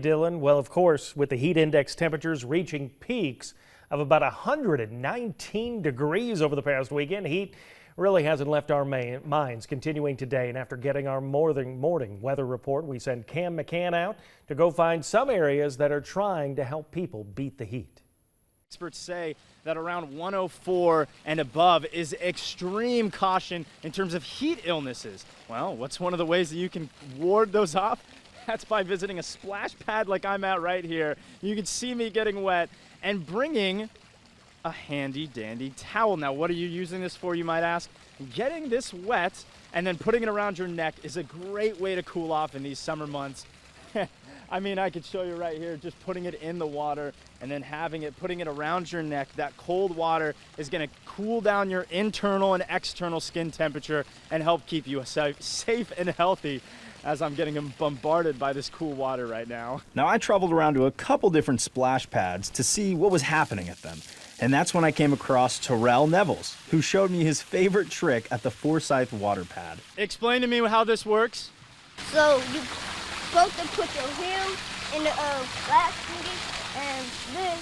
Dylan, well, of course, with the heat index temperatures reaching peaks of about 119 degrees over the past weekend, heat really hasn't left our minds. Continuing today, and after getting our morning weather report, we send Cam McCann out to go find some areas that are trying to help people beat the heat. Experts say that around 104 and above is extreme caution in terms of heat illnesses. Well, what's one of the ways that you can ward those off? That's by visiting a splash pad like I'm at right here. You can see me getting wet and bringing a handy dandy towel. Now, what are you using this for, you might ask? Getting this wet and then putting it around your neck is a great way to cool off in these summer months. I mean, I could show you right here, just putting it in the water and then putting it around your neck. That cold water is gonna cool down your internal and external skin temperature and help keep you safe and healthy as I'm getting bombarded by this cool water right now. Now, I traveled around to a couple different splash pads to see what was happening at them. And that's when I came across Terrell Nevels, who showed me his favorite trick at the Forsyth water pad. Explain to me how this works. So you supposed to put your heel in the glass thingy, and then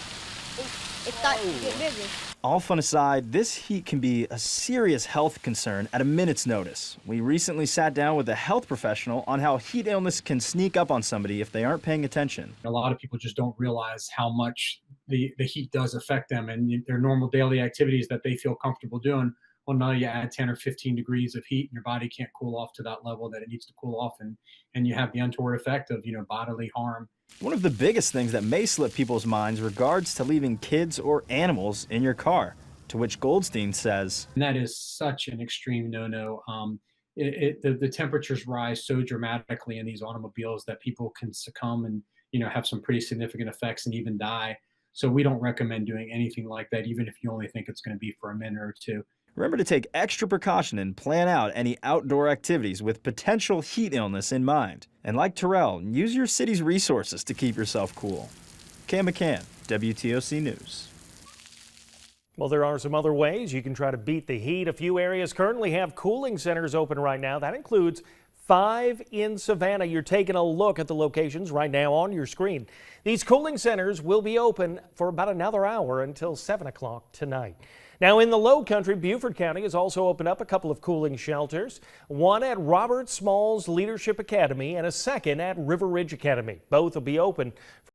it starts to get bigger. All fun aside, this heat can be a serious health concern at a minute's notice. We recently sat down with a health professional on how heat illness can sneak up on somebody if they aren't paying attention. A lot of people just don't realize how much the heat does affect them and their normal daily activities that they feel comfortable doing. Well, now you add 10 or 15 degrees of heat and your body can't cool off to that level that it needs to cool off, and you have the untoward effect of, bodily harm. One of the biggest things that may slip people's minds regards to leaving kids or animals in your car, to which Goldstein says, And that is such an extreme no-no. The temperatures rise so dramatically in these automobiles that people can succumb and, have some pretty significant effects and even die. So we don't recommend doing anything like that, even if you only think it's going to be for a minute or two. Remember to take extra precaution and plan out any outdoor activities with potential heat illness in mind. And like Terrell, use your city's resources to keep yourself cool. Cam McCann, WTOC News. Well, there are some other ways you can try to beat the heat. A few areas currently have cooling centers open right now. That includes 5 in Savannah. You're taking a look at the locations right now on your screen. These cooling centers will be open for about another hour until 7 o'clock tonight. Now, in the Low Country, Beaufort County has also opened up a couple of cooling shelters, one at Robert Smalls Leadership Academy and a second at River Ridge Academy. Both will be open